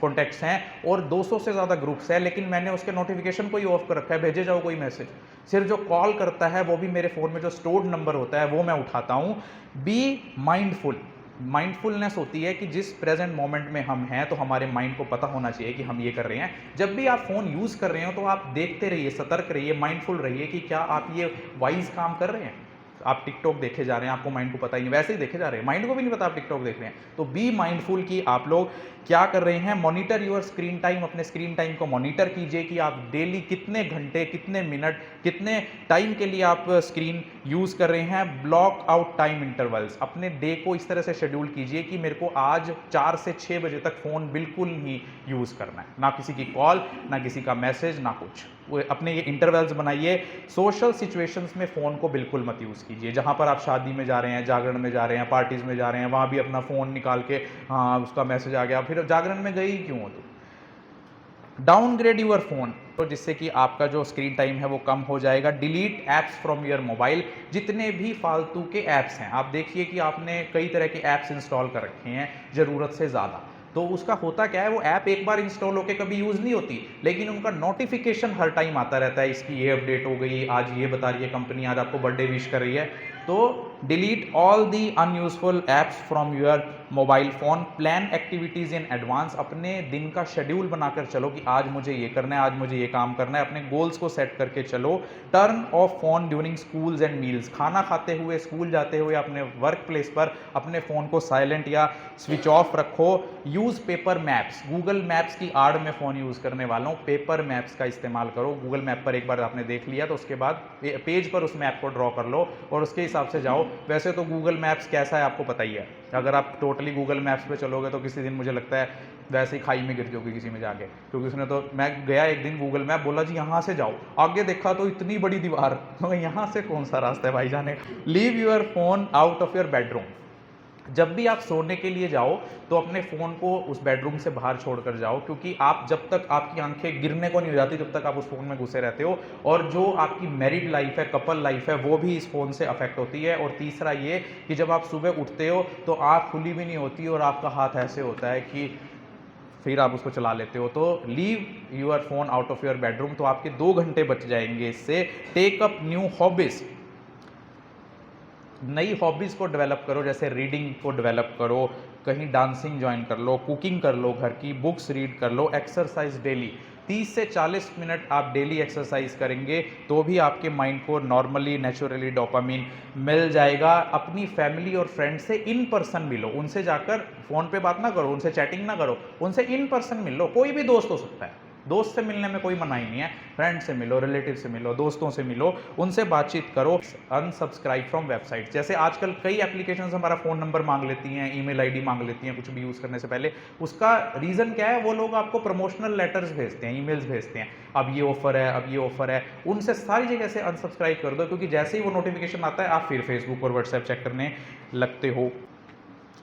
कॉन्टैक्ट्स हैं और 200 से ज़्यादा ग्रुप्स हैं, लेकिन मैंने उसके नोटिफिकेशन को ही ऑफ कर रखा है, भेजे जाओ कोई मैसेज। सिर्फ जो कॉल करता है वो भी मेरे फ़ोन में जो स्टोर्ड नंबर होता है वो मैं उठाता हूँ। Be mindful. माइंडफुलनेस होती है कि जिस प्रेजेंट मोमेंट में हम हैं तो हमारे माइंड को पता होना चाहिए कि हम ये कर रहे हैं। जब भी आप फ़ोन यूज़ कर रहे हो तो आप देखते रहिए, सतर्क रहिए, माइंडफुल रहिए कि क्या आप ये वाइज काम कर रहे हैं। आप टिकटॉक देखे जा रहे हैं, आपको माइंड को पता ही नहीं, वैसे ही देखे जा रहे हैं, माइंड को भी नहीं पता आप टिकटॉक देख रहे हैं। तो बी माइंडफुल कि आप लोग क्या कर रहे हैं। मॉनिटर योर स्क्रीन टाइम, अपने स्क्रीन टाइम को मॉनिटर कीजिए कि आप डेली कितने घंटे, कितने मिनट, कितने टाइम के लिए आप स्क्रीन यूज़ कर रहे हैं। ब्लॉक आउट टाइम इंटरवल्स, अपने डे को इस तरह से शेड्यूल कीजिए कि मेरे को आज 4 से 6 बजे तक फ़ोन बिल्कुल ही यूज़ करना है, ना किसी की कॉल, ना किसी का मैसेज, ना कुछ। अपने ये इंटरवल्स बनाइए। सोशल सिचुएशंस में फ़ोन को बिल्कुल मत यूज़ कीजिए। जहाँ पर आप शादी में जा रहे हैं, जागरण में जा रहे हैं, पार्टीज़ में जा रहे हैं, वहाँ भी अपना फ़ोन निकाल के हाँ उसका मैसेज आ गया, फिर जागरण में गए ही क्यों हो तो। डाउनग्रेड यूर फ़ोन, तो जिससे कि आपका जो स्क्रीन टाइम है वो कम हो जाएगा। Delete apps from your mobile, जितने भी फालतू के ऐप्स हैं, आप देखिए कि आपने कई तरह के ऐप्स इंस्टॉल कर रखे हैं ज़रूरत से ज़्यादा, तो उसका होता क्या है, वो ऐप एक बार इंस्टॉल होकर कभी यूज़ नहीं होती, लेकिन उनका नोटिफिकेशन हर टाइम आता रहता है, इसकी ये अपडेट हो गई, आज ये बता रही है कंपनी, आज आपको बर्थडे विश कर रही है। तो delete all the unuseful apps from your mobile phone. Plan activities in advance, अपने दिन का शेड्यूल बनाकर चलो कि आज मुझे ये करना है, आज मुझे ये काम करना है, अपने गोल्स को सेट करके चलो। Turn off phone during schools and meals, खाना खाते हुए, स्कूल जाते हुए, अपने वर्क प्लेस पर अपने फ़ोन को साइलेंट या स्विच ऑफ रखो। Use paper maps, Google maps की आड़ में फ़ोन यूज़ करने वालों, पेपर मैप्स का इस्तेमाल करो। गूगल मैप पर एक बार आपने देख लिया तो उसके बाद पेज पर उस मैप को ड्रॉ कर लो और उसके हिसाब से जाओ। वैसे तो गूगल मैप्स कैसा है आपको पता ही है, अगर आप टोटली गूगल मैप्स पे चलोगे तो किसी दिन मुझे लगता है वैसे ही खाई में गिर जाओगे किसी में जाके, क्योंकि उसने तो, मैं गया एक दिन गूगल मैप, बोला जी यहाँ से जाओ, आगे देखा तो इतनी बड़ी दीवार, तो यहाँ से कौन सा रास्ता है भाई जाने। Leave your phone out of your bedroom, जब भी आप सोने के लिए जाओ तो अपने फ़ोन को उस बेडरूम से बाहर छोड़कर जाओ, क्योंकि आप जब तक आपकी आंखें गिरने को नहीं हो जाती तब तक आप उस फ़ोन में घुसे रहते हो, और जो आपकी मैरिड लाइफ है, कपल लाइफ है, वो भी इस फ़ोन से अफेक्ट होती है। और तीसरा ये कि जब आप सुबह उठते हो तो आँख खुली भी नहीं होती और आपका हाथ ऐसे होता है कि फिर आप उसको चला लेते हो। तो leave your phone out of your bedroom, तो आपके 2 घंटे बच जाएंगे इससे। टेक अप न्यू हॉबीज, नई हॉबीज़ को डेवलप करो, जैसे रीडिंग को डेवलप करो, कहीं डांसिंग ज्वाइन कर लो, कुकिंग कर लो, घर की बुक्स रीड कर लो। एक्सरसाइज डेली 30 से 40 मिनट आप डेली एक्सरसाइज करेंगे तो भी आपके माइंड को नॉर्मली, नेचुरली डोपामिन मिल जाएगा। अपनी फैमिली और फ्रेंड से इन पर्सन मिलो, उनसे जाकर फ़ोन पे बात ना करो, उनसे चैटिंग ना करो, उनसे इन पर्सन मिल लो। कोई भी दोस्त हो सकता है, दोस्त से मिलने में कोई मनाही नहीं है, फ्रेंड से मिलो, रिलेटिव से मिलो, दोस्तों से मिलो, उनसे बातचीत करो। अनसब्सक्राइब फ्रॉम वेबसाइट, जैसे आजकल कई एप्लीकेशंस हमारा फ़ोन नंबर मांग लेती हैं, ईमेल आईडी मांग लेती हैं कुछ भी यूज़ करने से पहले। उसका रीज़न क्या है, वो लोग आपको प्रमोशनल लेटर्स भेजते हैं, ईमेल्स भेजते हैं, अब ये ऑफर है, अब ये ऑफर है। उनसे सारी जगह से अनसब्सक्राइब कर दो, क्योंकि जैसे ही वो नोटिफिकेशन आता है आप फिर फेसबुक और व्हाट्सएप चेक करने लगते हो।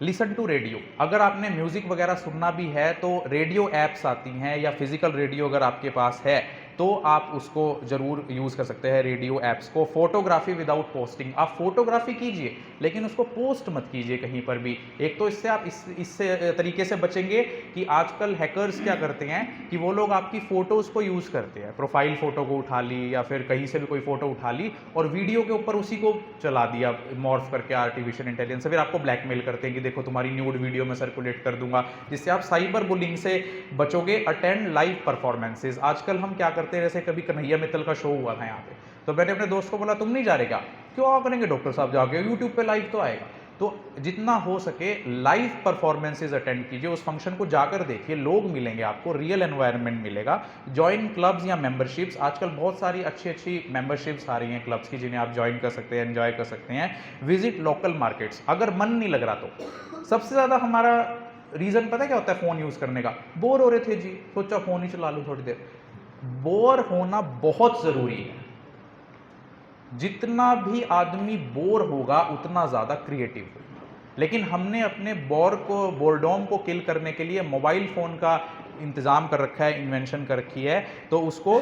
लिसन टू रेडियो, अगर आपने म्यूज़िक वगैरह सुनना भी है तो रेडियो ऐप्स आती हैं, या फिजिकल रेडियो अगर आपके पास है तो आप उसको ज़रूर यूज़ कर सकते हैं, रेडियो ऐप्स को। फोटोग्राफी विदाउट पोस्टिंग, आप फोटोग्राफी कीजिए लेकिन उसको पोस्ट मत कीजिए कहीं पर भी। एक तो इससे आप इससे तरीके से बचेंगे कि आजकल हैकर्स क्या करते हैं कि वो लोग आपकी फ़ोटोज़ को यूज़ करते हैं, प्रोफाइल फ़ोटो को उठा ली या फिर कहीं से भी कोई फ़ोटो उठा ली और वीडियो के ऊपर उसी को चला दिया मॉर्फ करके आर्टिफिशियल इंटेलिजेंस से, फिर आपको ब्लैकमेल करते हैं कि देखो तुम्हारी न्यूड वीडियो में सर्कुलेट कर दूंगा, जिससे आप साइबर बुलिंग से बचोगे। अटेंड लाइव परफॉर्मेंसेज, आजकल हम क्या करते हैं, जैसे कभी कन्हैया मित्तल का शो हुआ था यहाँ पे, तो मैंने अपने दोस्त को बोला तुम नहीं जा रहे क्या, क्यों करेंगे डॉक्टर साहब, जाके यूट्यूब पे लाइव तो आएगा। तो जितना हो सके लाइव परफॉर्मेंसेज अटेंड कीजिए, उस फंक्शन को जाकर देखिए, लोग मिलेंगे आपको, रियल एनवायरनमेंट मिलेगा। ज्वाइन क्लब्स या मेंबरशिप्स, आजकल बहुत सारी अच्छी अच्छी मेंबरशिप्स आ रही हैं क्लब्स की, जिन्हें आप ज्वाइन कर सकते हैं, एंजॉय कर सकते हैं। विजिट लोकल मार्केट्स, अगर मन नहीं लग रहा तो सबसे ज़्यादा हमारा रीज़न पता है क्या होता है फ़ोन यूज़ करने का, बोर हो रहे थे जी, सोचा फ़ोन ही चला लूँ थोड़ी देर। बोर होना बहुत ज़रूरी है, जितना भी आदमी बोर होगा उतना ज़्यादा क्रिएटिव होगा, लेकिन हमने अपने बोरडोम को किल करने के लिए मोबाइल फ़ोन का इंतज़ाम कर रखा है, इन्वेंशन कर रखी है, तो उसको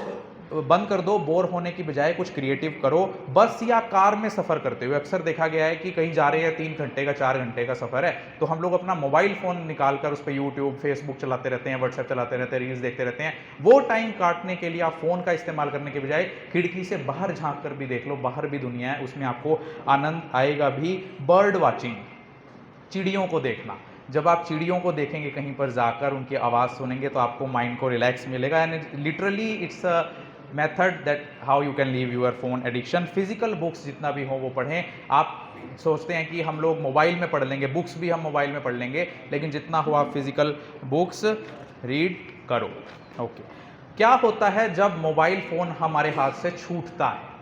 बंद कर दो, बोर होने की बजाय कुछ क्रिएटिव करो। बस या कार में सफ़र करते हुए अक्सर देखा गया है कि कहीं जा रहे हैं, 3 घंटे का 4 घंटे का सफ़र है, तो हम लोग अपना मोबाइल फ़ोन निकाल कर उस पर यूट्यूब फेसबुक चलाते रहते हैं, व्हाट्सएप चलाते रहते हैं, रील्स देखते रहते हैं। वो टाइम काटने के लिए आप फ़ोन का इस्तेमाल करने के बजाय खिड़की से बाहर झांक कर भी देख लो, बाहर भी दुनिया है, उसमें आपको आनंद आएगा भी। बर्ड वॉचिंग, चिड़ियों को देखना, जब आप चिड़ियों को देखेंगे कहीं पर जाकर, उनकी आवाज़ सुनेंगे, तो आपको माइंड को रिलैक्स मिलेगा। And literally it's a method that how you can leave your phone addiction. Physical books जितना भी हो वो पढ़ें। आप सोचते हैं कि हम लोग मोबाइल में पढ़ लेंगे, बुक्स भी हम मोबाइल में पढ़ लेंगे, लेकिन जितना हो आप फिजिकल बुक्स रीड करो। ओके, क्या होता है जब मोबाइल फ़ोन हमारे हाथ से छूटता है?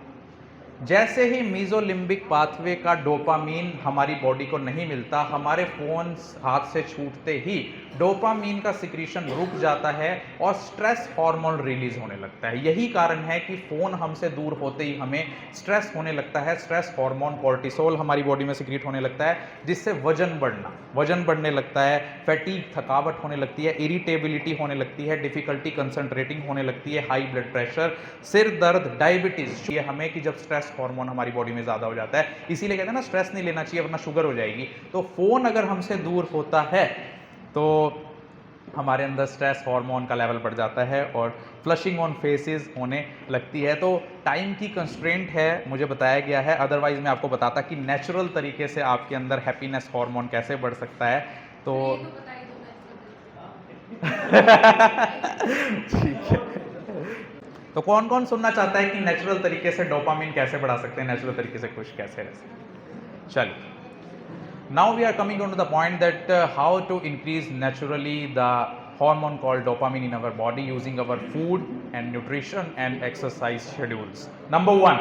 जैसे ही मीजोलिम्बिक पाथवे का डोपामीन हमारी बॉडी को नहीं मिलता, हमारे फोन हाथ से छूटते ही डोपामीन का सिक्रीशन रुक जाता है और स्ट्रेस हार्मोन रिलीज होने लगता है। यही कारण है कि फोन हमसे दूर होते ही हमें स्ट्रेस होने लगता है। स्ट्रेस हार्मोन कॉर्टिसोल हमारी बॉडी में सिक्रीट होने लगता है, जिससे वजन बढ़ने लगता है, फैटीग थकावट होने लगती है, इरिटेबिलिटी होने लगती है, डिफिकल्टी कंसंट्रेटिंग होने लगती है, हाई ब्लड प्रेशर, सिर दर्द, डायबिटीज। ये हमें कि जब स्ट्रेस हार्मोन हमारी बॉडी में ज़्यादा हो जाता है, इसीलिए कहते हैं ना स्ट्रेस नहीं लेना चाहिए वरना शुगर हो जाएगी। तो फ़ोन अगर हमसे दूर होता है तो हमारे अंदर स्ट्रेस हार्मोन का लेवल बढ़ जाता है और फ्लशिंग ऑन फेसेस होने लगती है। तो टाइम की कंस्ट्रेंट है, मुझे बताया गया है, अदरवाइज मैं आपको बताता कि नेचुरल तरीके से आपके अंदर हैप्पीनेस हार्मोन कैसे बढ़ सकता है। तो ठीक है, तो कौन कौन सुनना चाहता है कि नेचुरल तरीके से डोपामिन कैसे बढ़ा सकते हैं, नेचुरल तरीके से खुश कैसे रह सकते हैं? चलिए, now we are coming on to the point that how to increase naturally the hormone called dopamine in our body using our food and nutrition and exercise schedules. Number 1,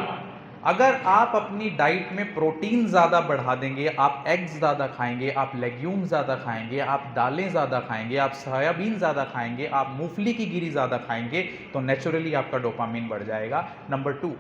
अगर आप अपनी डाइट में प्रोटीन ज़्यादा बढ़ा देंगे, आप eggs ज़्यादा खाएंगे, आप लेग्यूम ज़्यादा खाएंगे, आप दालें ज़्यादा खाएंगे, आप सोयाबीन ज़्यादा खाएंगे, आप मूंगफली की गिरी ज़्यादा खाएंगे, तो नेचुरली आपका डोपामिन बढ़ जाएगा। नंबर 2,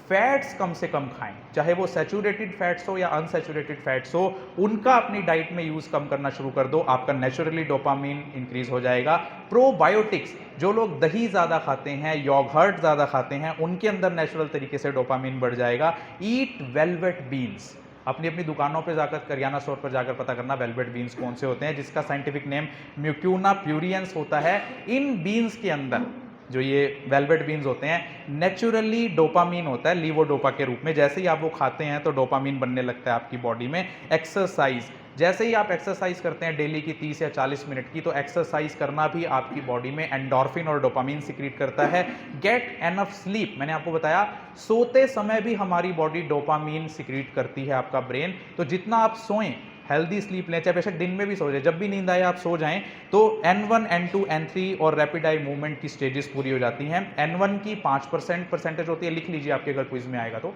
फैट्स कम से कम खाएं, चाहे वो सैचुरेटेड फैट्स हो या अनसैचुरेटेड फैट्स हो, उनका अपनी डाइट में यूज़ कम करना शुरू कर दो, आपका नेचुरली डोपामिन इंक्रीज हो जाएगा। प्रोबायोटिक्स, जो लोग दही ज़्यादा खाते हैं, योगर्ट ज़्यादा खाते हैं, उनके अंदर नेचुरल तरीके से डोपामिन बढ़ जाएगा। ईट वेलवेट बीन्स, अपनी अपनी दुकानों पे जाकर, करियाना स्टोर पर जाकर पता करना वेलवेट बीन्स कौन से होते हैं, जिसका साइंटिफिक नेम म्यूक्यूना प्यूरियंस होता है। इन बीन्स के अंदर, जो ये वेलवेट बीन्स होते हैं, नेचुरली डोपामिन होता है लीवोडोपा के रूप में। जैसे ही आप वो खाते हैं तो डोपामिन बनने लगता है आपकी बॉडी में। एक्सरसाइज, जैसे ही आप एक्सरसाइज करते हैं डेली की 30 या 40 मिनट की, तो एक्सरसाइज करना भी आपकी बॉडी में एंडोर्फिन और डोपामिन सिक्रीट करता है। गेट एनफ स्लीप, मैंने आपको बताया सोते समय भी हमारी बॉडी डोपामिन सिक्रीट करती है, आपका ब्रेन। तो जितना आप सोएं, हेल्दी स्लीप लें, चाहे बेशक दिन में भी सो जाए, जब भी नींद आए आप सो जाएं, तो N1, N2, N3 और रैपिड आई मूवमेंट की स्टेजेस पूरी हो जाती हैं। N1 की 5% परसेंटेज होती है, लिख लीजिए आपके अगर क्विज में आएगा तो।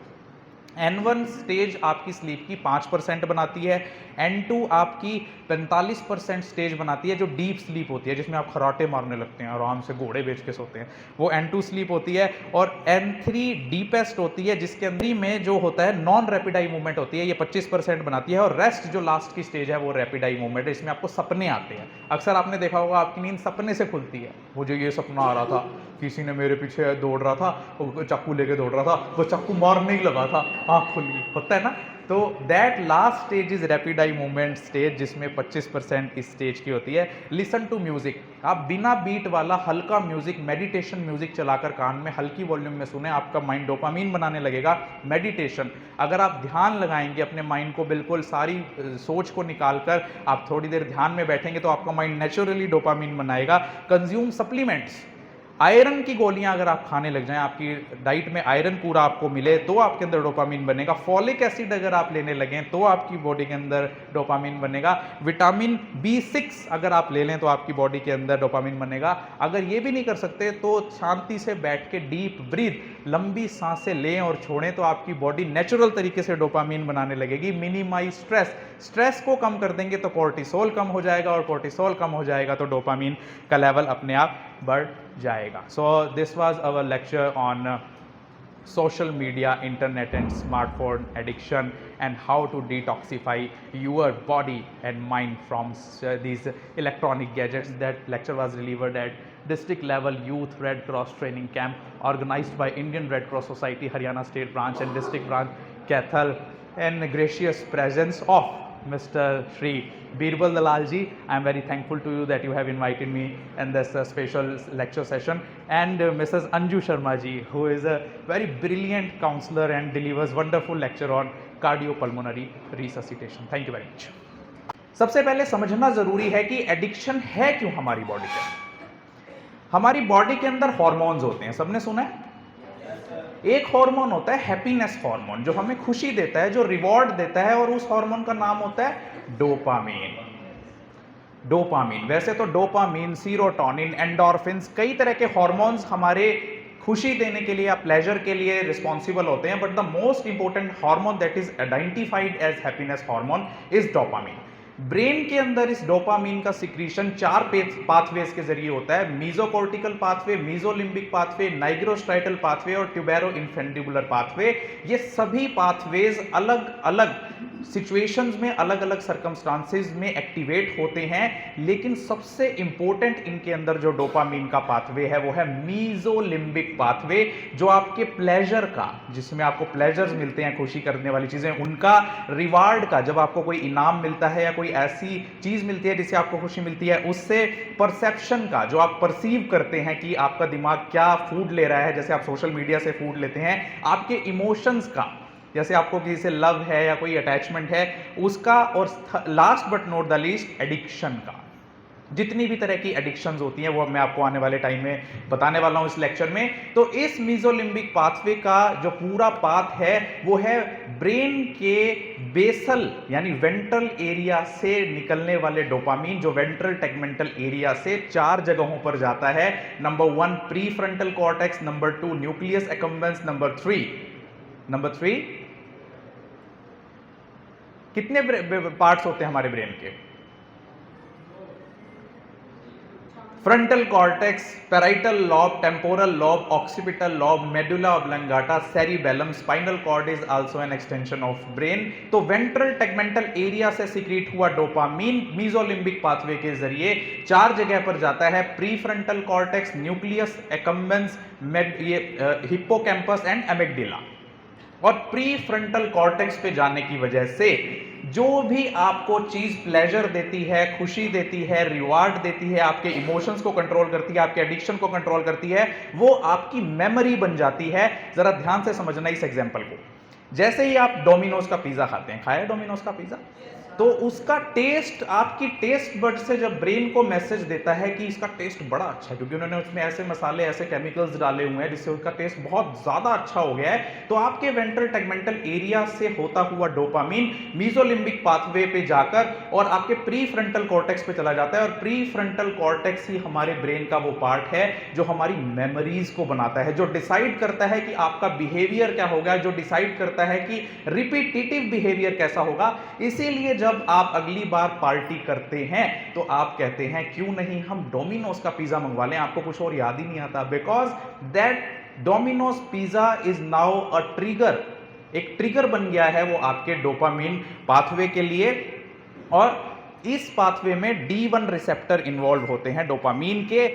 N1 स्टेज आपकी स्लीप की 5% बनाती है, N2 आपकी 45% स्टेज बनाती है, जो डीप स्लीप होती है, जिसमें आप खराटे मारने लगते हैं, आराम से घोड़े बेच के सोते हैं, वो N2 स्लीप होती है। और N3 डीपेस्ट होती है, जिसके अंदर में जो होता है नॉन रैपिड आई मूवमेंट होती है, ये 25% बनाती है। और रेस्ट जो लास्ट की स्टेज है वो रैपिड आई मूवमेंट है, इसमें आपको सपने आते हैं। अक्सर आपने देखा होगा आपकी नींद सपने से खुलती है, मुझे ये सपना आ रहा था, किसी ने मेरे पीछे दौड़ रहा था, वो चाकू लेके दौड़ रहा था, वो चाकू मारने ही लगा था, आँख खुली, होता है ना। तो that last stage is rapid eye movement stage, जिसमें 25% इस स्टेज की होती है। लिसन टू म्यूजिक, आप बिना बीट वाला हल्का म्यूजिक, मेडिटेशन म्यूजिक चलाकर कान में हल्की वॉल्यूम में सुने, आपका माइंड डोपामिन बनाने लगेगा। मेडिटेशन, अगर आप ध्यान लगाएंगे, अपने माइंड को बिल्कुल सारी सोच को निकाल कर आप थोड़ी देर ध्यान में बैठेंगे, तो आपका माइंड नेचुरली डोपामिन बनाएगा। कंज्यूम सप्लीमेंट्स, आयरन की गोलियां अगर आप खाने लग जाएं, आपकी डाइट में आयरन पूरा आपको मिले, तो आपके अंदर डोपामिन बनेगा। फॉलिक एसिड अगर आप लेने लगें तो आपकी बॉडी के अंदर डोपामिन बनेगा। विटामिन B6 अगर आप ले लें तो आपकी बॉडी के अंदर डोपामिन बनेगा। अगर ये भी नहीं कर सकते तो शांति से बैठ के डीप ब्रीथ, लंबी सांसें लें और छोड़ें, तो आपकी बॉडी नेचुरल तरीके से डोपामिन बनाने लगेगी। मिनिमाइज स्ट्रेस, स्ट्रेस को कम कर देंगे तो कोर्टिसोल कम हो जाएगा, और कोर्टिसोल कम हो जाएगा तो डोपामिन का लेवल अपने आप बढ़ जाएगा। So this was our lecture on social media, internet and smartphone addiction, and how to detoxify your body and mind from these electronic gadgets. That lecture was delivered at district level youth Red Cross training camp organized by Indian Red Cross Society, Haryana State Branch and District Branch, Kaithal, and gracious presence of Mr. Shri Birbal Dalal ji. I am very thankful to you that you have invited me in this special lecture session, and Mrs. Anju Sharma ji, who is a very brilliant counselor and delivers wonderful lecture on cardiopulmonary resuscitation. Thank you very much. सबसे पहले समझना जरूरी है कि addiction है क्यों हमारी body के अंदर। हमारी बॉडी के अंदर हार्मोन्स होते हैं, सबने सुना है। एक हार्मोन होता है हैप्पीनेस हार्मोन, जो हमें खुशी देता है, जो रिवॉर्ड देता है, और उस हार्मोन का नाम होता है डोपामीन। डोपामीन, वैसे तो डोपामीन, सीरोटोनिन, एंडोर्फिन्स, कई तरह के हार्मोन्स हमारे खुशी देने के लिए या प्लेजर के लिए रिस्पॉन्सिबल होते हैं, but the most important hormone that is identified as happiness hormone is dopamine. Brain के अंदर इस डोपामीन का सिक्रीशन 4 पाथवेज के जरिए होता है। Mesocortical pathway, mesolimbic pathway, nigrostriatal pathway और ट्यूबेरो इन्फेंडिबुलर पाथवे। ये सभी पाथवेज अलग अलग सिचुएशंस में, अलग अलग सर्कमस्टांसेस में एक्टिवेट होते हैं, लेकिन सबसे इंपॉर्टेंट इनके अंदर जो डोपामीन का पाथवे है वो है मीजोलिम्बिक पाथवे, जो आपके प्लेजर का, जिसमें आपको प्लेजर्स मिलते हैं, खुशी करने वाली चीजें, उनका रिवार्ड का, जब आपको कोई इनाम मिलता है या कोई ऐसी चीज मिलती है जिससे आपको खुशी मिलती है, उससे परसेप्शन का, जो आप परसीव करते हैं कि आपका दिमाग क्या फूड ले रहा है, जैसे आप सोशल मीडिया से फूड लेते हैं, आपके इमोशंस का, जैसे आपको किसी से लव है या कोई अटैचमेंट है उसका, और last but not the least addiction का। जितनी भी तरह की एडिक्शंस होती हैं वो मैं आपको आने वाले टाइम में बताने वाला हूं इस लेक्चर में। तो इस मीजोलिम्बिक पाथवे का जो पूरा पाथ है वो है ब्रेन के बेसल यानी वेंट्रल एरिया से निकलने वाले डोपामीन, जो वेंट्रल टेगमेंटल एरिया से 4 जगहों पर जाता है। Number 1 prefrontal cortex, number 2 nucleus accumbens, number 3 कितने पार्ट्स होते हैं हमारे ब्रेन के? Frontal cortex, parietal lobe, temporal lobe, occipital lobe, medulla oblongata, cerebellum, spinal cord is also an extension of brain. तो वेंट्रल टेगमेंटल एरिया से secrete हुआ dopamine mesolimbic pathway के जरिए 4 जगह पर जाता है। Prefrontal cortex, nucleus accumbens, hippocampus and amygdala. और प्री फ्रंटल कॉर्टेक्स पे जाने की वजह से जो भी आपको चीज प्लेजर देती है, खुशी देती है, रिवार्ड देती है, आपके इमोशंस को कंट्रोल करती है, आपके एडिक्शन को कंट्रोल करती है, वो आपकी मेमोरी बन जाती है। जरा ध्यान से समझना इस एग्जांपल को। जैसे ही आप डोमिनोज का पिज्जा खाते हैं, खाया डोमिनोज का पिज्जा, तो उसका टेस्ट आपकी टेस्ट बड से जब ब्रेन को मैसेज देता है कि इसका टेस्ट बड़ा अच्छा है, क्योंकि उन्होंने उसमें ऐसे मसाले, ऐसे केमिकल्स डाले हुए हैं जिससे उसका टेस्ट बहुत ज्यादा अच्छा हो गया है, तो आपके वेंट्रल टेगमेंटल एरिया से होता हुआ डोपामीन मीजोलिम्बिक पाथवे पे जाकर और आपके प्री फ्रंटल कॉर्टेक्स पे चला जाता है। और प्री फ्रंटल कॉर्टेक्स ही हमारे ब्रेन का वो पार्ट है जो हमारी मेमोरीज को बनाता है, जो डिसाइड करता है कि आपका बिहेवियर क्या होगा, जो डिसाइड करता है कि रिपीटेटिव बिहेवियर कैसा होगा। इसीलिए जब आप अगली बार पार्टी करते हैं तो आप कहते हैं क्यों नहीं हम डोमिनोज का पिज्जा मंगवा लें, आपको कुछ और याद ही नहीं आता, because that Domino's pizza is now a trigger, एक ट्रिगर बन गया है वो आपके डोपामीन पाथवे के लिए। और इस पाथवे में D1 रिसेप्टर इन्वॉल्व होते हैं डोपामीन के।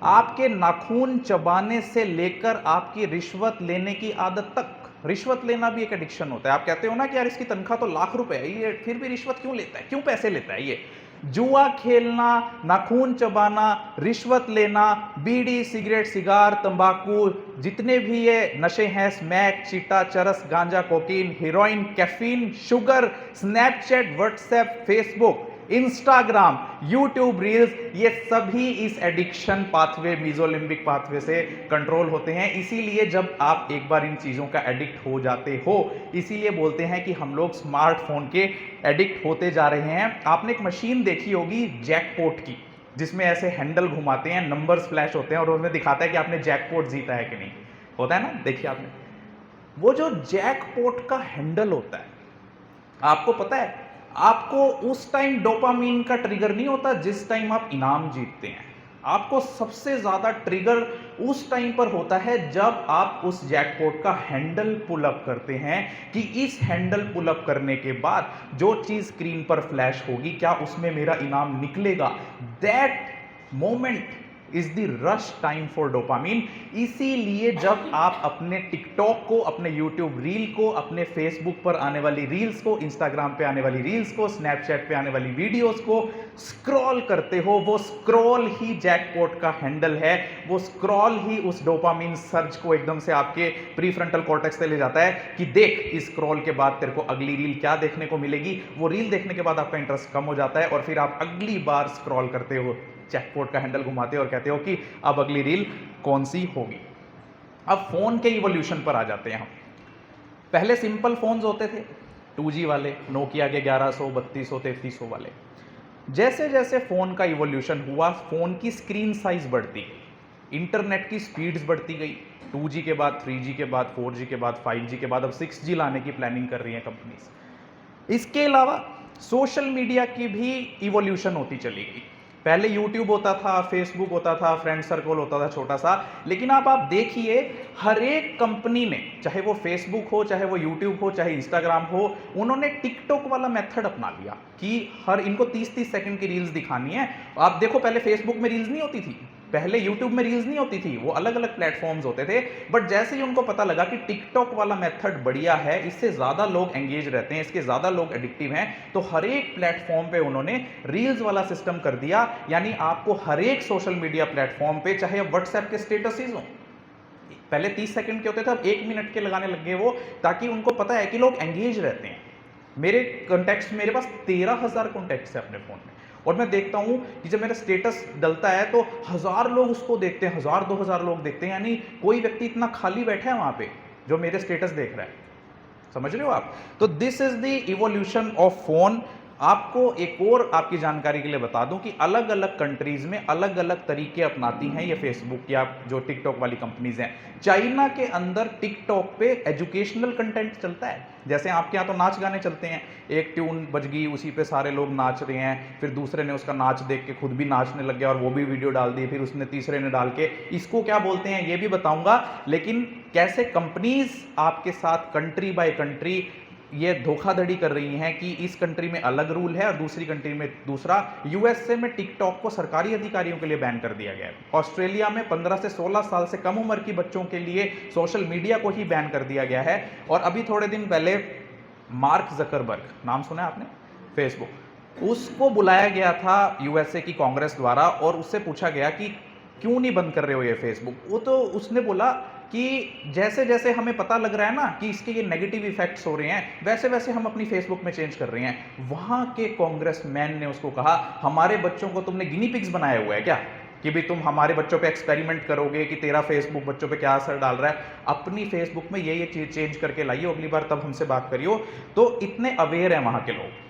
आपके नाखून चबाने से लेकर आपकी रिश्वत लेने की आदत तक, रिश्वत लेना भी एक एडिक्शन होता है। आप कहते हो ना कि यार इसकी तनख्वाह तो लाख रुपए है, ये फिर भी रिश्वत क्यों लेता है, क्यों पैसे लेता है ये? जुआ खेलना, नाखून चबाना, रिश्वत लेना, बीड़ी, सिगरेट, सिगार, तंबाकू, जितने भी ये नशे हैं, स्मैक, चिट्टा, चरस, गांजा, cocaine, heroine, caffeine, sugar, Snapchat, WhatsApp, Facebook, Instagram, YouTube reels, ये सभी इस एडिक्शन पाथवे, मीजोलिम्बिक पाथवे से कंट्रोल होते हैं। इसीलिए जब आप एक बार इन चीजों का एडिक्ट हो जाते हो, इसीलिए बोलते हैं कि हम लोग स्मार्टफोन के एडिक्ट होते जा रहे हैं। आपने एक मशीन देखी होगी जैकपॉट की, जिसमें ऐसे हैंडल घुमाते हैं, नंबर्स फ्लैश होते हैं और उसमें दिखाता है कि आपने जैकपॉट जीता है कि नहीं, होता है ना, देखिए आपने। वो जो जैकपॉट का हैंडल होता है, आपको पता है, आपको उस टाइम डोपामीन का ट्रिगर नहीं होता जिस टाइम आप इनाम जीतते हैं। आपको सबसे ज्यादा ट्रिगर उस टाइम पर होता है जब आप उस जैकपॉट का हैंडल पुल अप करते हैं, कि इस हैंडल पुल अप करने के बाद जो चीज स्क्रीन पर फ्लैश होगी, क्या उसमें मेरा इनाम निकलेगा। That moment is the rush time for dopamine. इसीलिए जब आप अपने टिकटॉक को, अपने यूट्यूब रील को, अपने फेसबुक पर आने वाली रील्स को, इंस्टाग्राम पे आने वाली रील्स को, स्नैपचैट पे आने वाली वीडियोस को स्क्रॉल करते हो, वो स्क्रॉल ही जैकपॉट का हैंडल है, वो स्क्रॉल ही उस डोपामीन सर्च को एकदम से आपके प्रीफ्रंटल कॉर्टेक्स से ले जाता है कि देख इस स्क्रॉल के बाद तेरे को अगली रील क्या देखने को मिलेगी। वो रील देखने के बाद आपका इंटरेस्ट कम हो जाता है और फिर आप अगली बार स्क्रॉल करते हो, जैकपॉट का हैंडल घुमाते हो और कहते हो कि अब अगली रील कौन सी होगी। अब फोन के इवोल्यूशन पर आ जाते हैं हम। पहले सिंपल फोन्स होते थे, 2G वाले, नोकिया के 1100, 3200, 3300 वाले। जैसे जैसे फोन का इवोल्यूशन हुआ, फोन की स्क्रीन साइज बढ़ती गई, इंटरनेट की स्पीड्स बढ़ती गई, 2G के बाद 3G के बाद 4G के बाद 5G के बाद अब 6G लाने की प्लानिंग कर रही है कंपनीज। इसके अलावा सोशल मीडिया की भी इवोल्यूशन होती चली गई। पहले यूट्यूब होता था, फेसबुक होता था, फ्रेंड सर्कल होता था छोटा सा, लेकिन अब आप देखिए हर एक कंपनी ने, चाहे वो फेसबुक हो, चाहे वो यूट्यूब हो, चाहे इंस्टाग्राम हो, उन्होंने टिकटॉक वाला मेथड अपना लिया कि हर इनको 30-30 सेकंड की रील्स दिखानी है। आप देखो पहले फेसबुक में रील्स नहीं होती थी, पहले यूट्यूब में रील्स नहीं होती थी, वो अलग अलग प्लेटफॉर्म्स होते थे। बट जैसे ही उनको पता लगा कि टिकटॉक वाला मेथड बढ़िया है, इससे ज्यादा लोग एंगेज रहते हैं, इसके ज्यादा लोग एडिक्टिव हैं, तो हर एक प्लेटफॉर्म पे उन्होंने रील्स वाला सिस्टम कर दिया। यानी आपको हर एक सोशल मीडिया प्लेटफॉर्म पे, चाहे व्हाट्सएप के स्टेटसेस हो, पहले 30 सेकंड के होते थे, अब 1 मिनट के लगाने लग गए वो, ताकि उनको पता है कि लोग एंगेज रहते हैं। मेरे कॉन्टेक्ट्स, मेरे पास 13,000 कॉन्टेक्ट्स है अपने फोन में, और मैं देखता हूं कि जब मेरा स्टेटस डलता है तो 1000 लोग उसको देखते हैं, 1000-2000 लोग देखते हैं। यानी कोई व्यक्ति इतना खाली बैठा है वहां पे जो मेरे स्टेटस देख रहा है। समझ रहे हो आप? तो this is the evolution of phone. आपको एक और आपकी जानकारी के लिए बता दूं कि अलग अलग कंट्रीज में अलग अलग तरीके अपनाती हैं ये फेसबुक या जो टिकटॉक वाली कंपनीज हैं। चाइना के अंदर टिकटॉक पे एजुकेशनल कंटेंट चलता है, जैसे आपके यहाँ तो नाच गाने चलते हैं, एक ट्यून बज गई उसी पे सारे लोग नाच रहे हैं, फिर दूसरे ने उसका नाच देख के खुद भी नाचने लग गया और वो भी वीडियो डाल दी, फिर उसने तीसरे ने डाल के, इसको क्या बोलते हैं ये भी बताऊंगा। लेकिन कैसे कंपनीज आपके साथ कंट्री बाय कंट्री ये धोखाधड़ी कर रही हैं कि इस कंट्री में अलग रूल है और दूसरी कंट्री में दूसरा। यूएसए में टिकटॉक को सरकारी अधिकारियों के लिए बैन कर दिया गया है। ऑस्ट्रेलिया में 15 से 16 साल से कम उम्र की बच्चों के लिए सोशल मीडिया को ही बैन कर दिया गया है। और अभी थोड़े दिन पहले मार्क जकरबर्ग, नाम सुना है आपने, फेसबुक, उसको बुलाया गया था यूएसए की कांग्रेस द्वारा और उससे पूछा गया कि क्यों नहीं बंद कर रहे हो ये फेसबुक। वो तो उसने बोला कि जैसे जैसे हमें पता लग रहा है ना कि इसके ये नेगेटिव इफेक्ट्स हो रहे हैं, वैसे वैसे हम अपनी फेसबुक में चेंज कर रहे हैं। वहां के कांग्रेसमैन ने उसको कहा, हमारे बच्चों को तुमने गिनी पिग्स बनाया हुआ है क्या, कि भी तुम हमारे बच्चों पे एक्सपेरिमेंट करोगे कि तेरा फेसबुक बच्चों पे क्या असर डाल रहा है। अपनी फेसबुक में ये चीज चेंज करके लाइए, अगली बार तब हमसे बात करियो। तो इतने अवेयर हैं वहां के लोग।